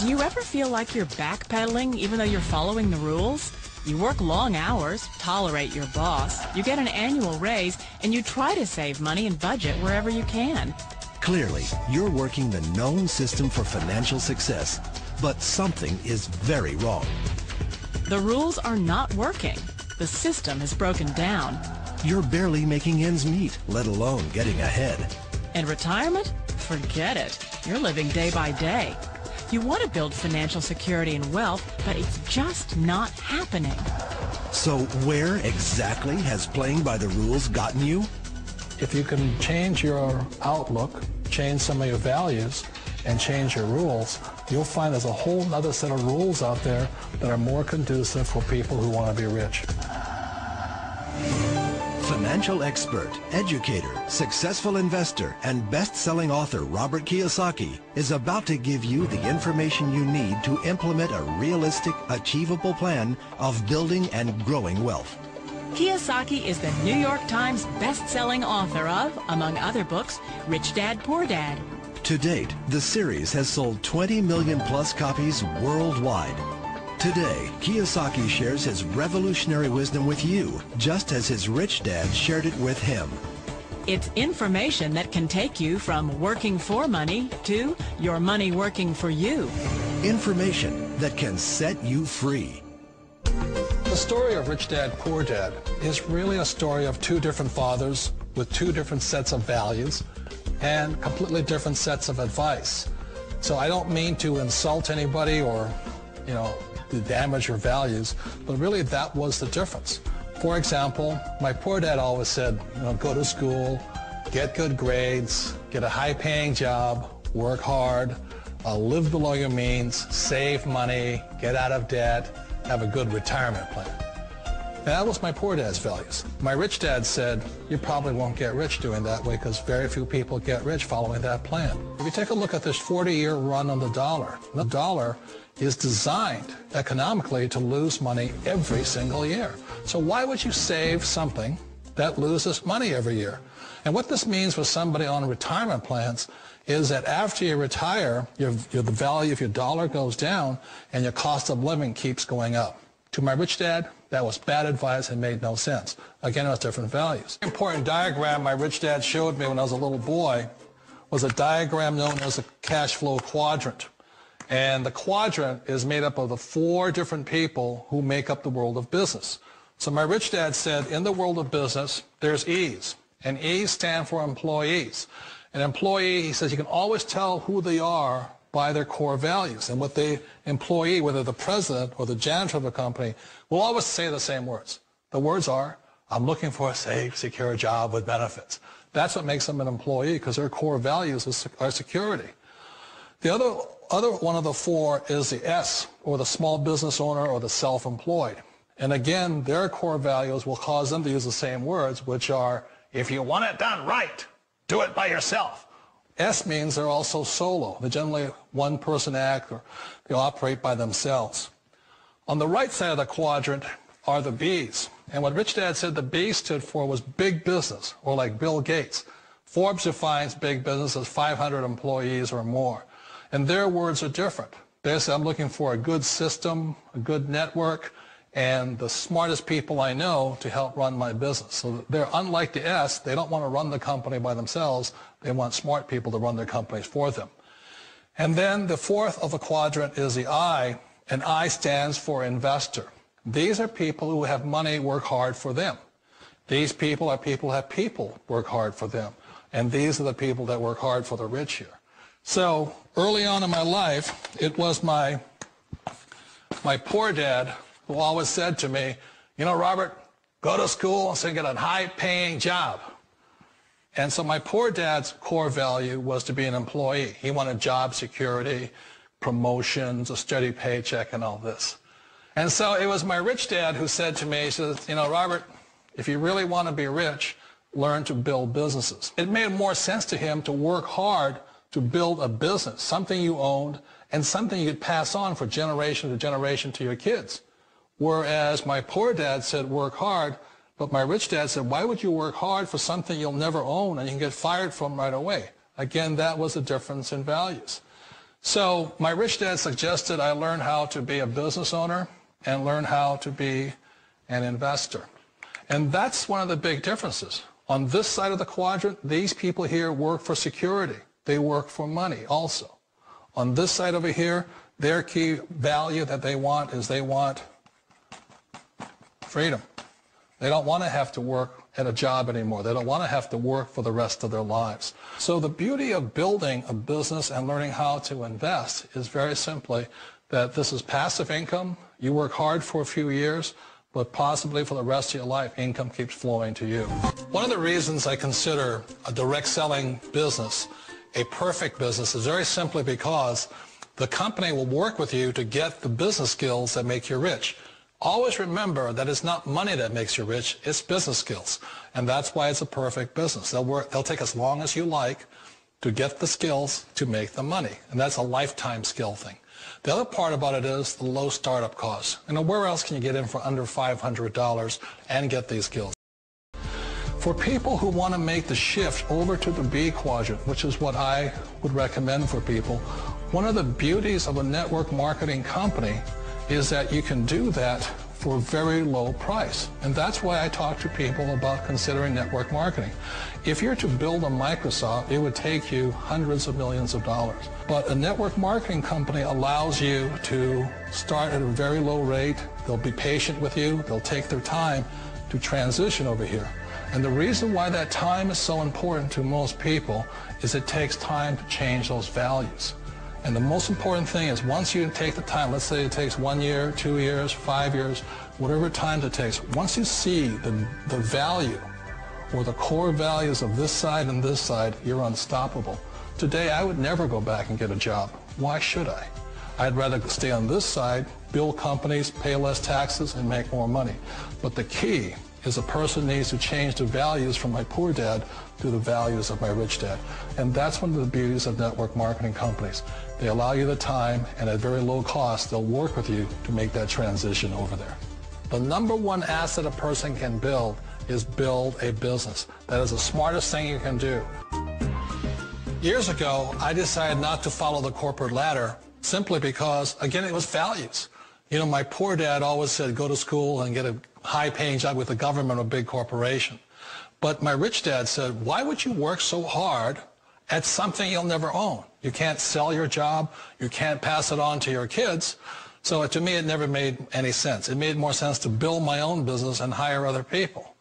Do you ever feel like you're backpedaling even though you're following the rules? You work long hours, tolerate your boss, you get an annual raise, and you try to save money and budget wherever you can. Clearly, you're working the known system for financial success, but something is very wrong. The rules are not working. The system has broken down. You're barely making ends meet, let alone getting ahead. And retirement? Forget it. You're living day by day. You want to build financial security and wealth, but it's just not happening. So where exactly has playing by the rules gotten you? If you can change your outlook, change some of your values, and change your rules, you'll find there's a whole other set of rules out there that are more conducive for people who want to be rich. Financial expert, educator, successful investor, and best-selling author Robert Kiyosaki is about to give you the information you need to implement a realistic, achievable plan of building and growing wealth. Kiyosaki is the New York Times best-selling author of, among other books, Rich Dad, Poor Dad. To date, the series has sold 20 million plus copies worldwide. Today, Kiyosaki shares his revolutionary wisdom with you, just as his rich dad shared it with him. It's information that can take you from working for money to your money working for you. Information that can set you free. The story of Rich Dad, Poor Dad is really a story of two different fathers with two different sets of values and completely different sets of advice. So I don't mean to insult anybody or, to damage your values, but really that was the difference. For example, my poor dad always said, go to school, get good grades, get a high-paying job, work hard, live below your means, save money, get out of debt, have a good retirement plan. That was my poor dad's values. My rich dad said, you probably won't get rich doing that way because very few people get rich following that plan. If you take a look at this 40-year run on the dollar is designed economically to lose money every single year. So why would you save something that loses money every year? And what this means for somebody on retirement plans is that after you retire, the value of your dollar goes down and your cost of living keeps going up. To my rich dad, that was bad advice and made no sense. Again, it was different values. An important diagram my rich dad showed me when I was a little boy was a diagram known as a cash flow quadrant. And the quadrant is made up of the four different people who make up the world of business. So my rich dad said, in the world of business, there's E's. And E's stand for employees. An employee, he says, you can always tell who they are by their core values. And what the employee, whether the president or the janitor of a company, will always say the same words. The words are, I'm looking for a safe, secure job with benefits. That's what makes them an employee, because their core values are security. The other one of the four is the S, or the small business owner or the self-employed. And again, their core values will cause them to use the same words, which are, if you want it done right, do it by yourself. S means they're also solo. They're generally one-person act, or they operate by themselves. On the right side of the quadrant are the B's. And what Rich Dad said the B stood for was big business, or like Bill Gates. Forbes defines big business as 500 employees or more. And their words are different. They say, I'm looking for a good system, a good network, and the smartest people I know to help run my business. So they're unlike the S. They don't want to run the company by themselves. They want smart people to run their companies for them. And then the fourth of the quadrant is the I, and I stands for investor. These are people who have money work hard for them. These people are people who have people work hard for them. And these are the people that work hard for the rich here. So early on in my life, it was my poor dad who always said to me, Robert, go to school and get a high-paying job. And so my poor dad's core value was to be an employee. He wanted job security, promotions, a steady paycheck, and all this. And so it was my rich dad who said to me, he says, Robert, if you really want to be rich, learn to build businesses. It made more sense to him to work hard to build a business, something you owned, and something you could pass on for generation to generation to your kids. Whereas my poor dad said work hard, but my rich dad said, why would you work hard for something you'll never own and you can get fired from right away? Again, that was a difference in values. So my rich dad suggested I learn how to be a business owner and learn how to be an investor. And that's one of the big differences. On this side of the quadrant, these people here work for security. They work for money also. On this side over here, their key value that they want is they want freedom. They don't want to have to work at a job anymore. They don't want to have to work for the rest of their lives. So the beauty of building a business and learning how to invest is very simply that this is passive income. You work hard for a few years, but possibly for the rest of your life, income keeps flowing to you. One of the reasons I consider a direct selling business a perfect business is very simply because the company will work with you to get the business skills that make you rich. Always remember that it's not money that makes you rich, it's business skills. And that's why it's a perfect business. They'll take as long as you like to get the skills to make the money. And that's a lifetime skill thing. The other part about it is the low startup costs. You know, where else can you get in for under $500 and get these skills? For people who want to make the shift over to the B quadrant, which is what I would recommend for people, one of the beauties of a network marketing company is that you can do that for a very low price. And that's why I talk to people about considering network marketing. If you're to build a Microsoft, it would take you hundreds of millions of dollars. But a network marketing company allows you to start at a very low rate. They'll be patient with you. They'll take their time to transition over here. And the reason why that time is so important to most people is it takes time to change those values. And the most important thing is once you take the time, let's say it takes 1 year, 2 years, 5 years, whatever time it takes, once you see the value or the core values of this side and this side, you're unstoppable. Today, I would never go back and get a job. Why should I? I'd rather stay on this side, build companies, pay less taxes, and make more money. But the key is a person needs to change the values from my poor dad to the values of my rich dad. And that's one of the beauties of network marketing companies. They allow you the time, and at very low cost, they'll work with you to make that transition over there. The number one asset a person can build is build a business. That is the smartest thing you can do. Years ago, I decided not to follow the corporate ladder simply because, again, it was values. You know, my poor dad always said, go to school and get a high-paying job with the government or a big corporation. But my rich dad said, why would you work so hard at something you'll never own? You can't sell your job. You can't pass it on to your kids. So to me, it never made any sense. It made more sense to build my own business and hire other people.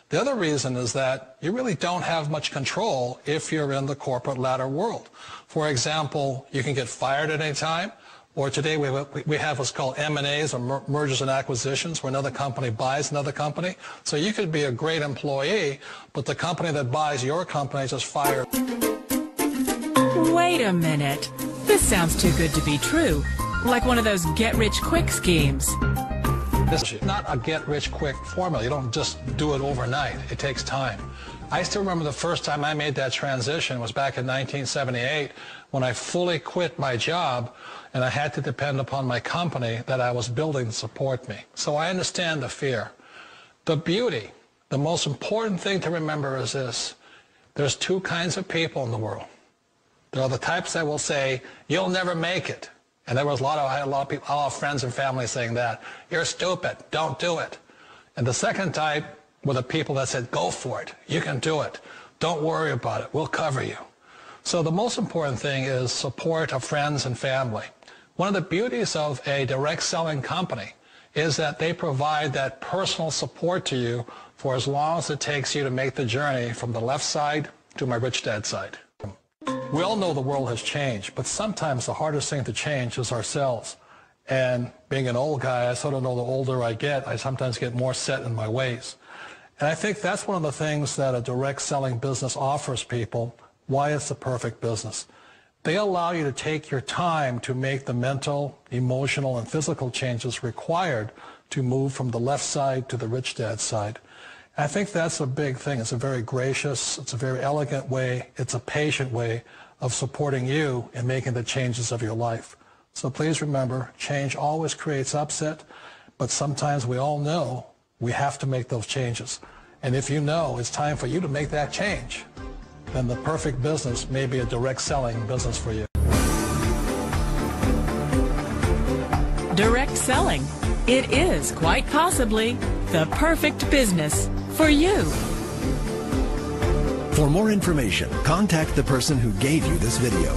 The other reason is that you really don't have much control if you're in the corporate ladder world. For example, you can get fired at any time. Or today we have what's called M&As, or mergers and acquisitions, where another company buys another company. So you could be a great employee, but the company that buys your company just fires. Wait a minute. This sounds too good to be true. Like one of those get-rich-quick schemes. This is not a get-rich-quick formula. You don't just do it overnight. It takes time. I still remember the first time I made that transition was back in 1978 when I fully quit my job and I had to depend upon my company that I was building to support me. So I understand the fear. The beauty, the most important thing to remember is this. There's two kinds of people in the world. There are the types that will say, you'll never make it. And there was I had a lot of people, a lot of friends and family saying that. You're stupid. Don't do it. And the second type were the people that said, go for it. You can do it. Don't worry about it. We'll cover you. So the most important thing is support of friends and family. One of the beauties of a direct selling company is that they provide that personal support to you for as long as it takes you to make the journey from the left side to my rich dad side. We all know the world has changed, but sometimes the hardest thing to change is ourselves. And being an old guy, I sort of know the older I get, I sometimes get more set in my ways. And I think that's one of the things that a direct selling business offers people, why it's the perfect business. They allow you to take your time to make the mental, emotional, and physical changes required to move from the left side to the rich dad side. And I think that's a big thing. It's a very gracious, it's a very elegant way, it's a patient way of supporting you in making the changes of your life. So please remember, change always creates upset, but sometimes we all know we have to make those changes. And if you know it's time for you to make that change, then the perfect business may be a direct selling business for you. direct selling. It is, quite possibly, the perfect business for you. For more information, contact the person who gave you this video.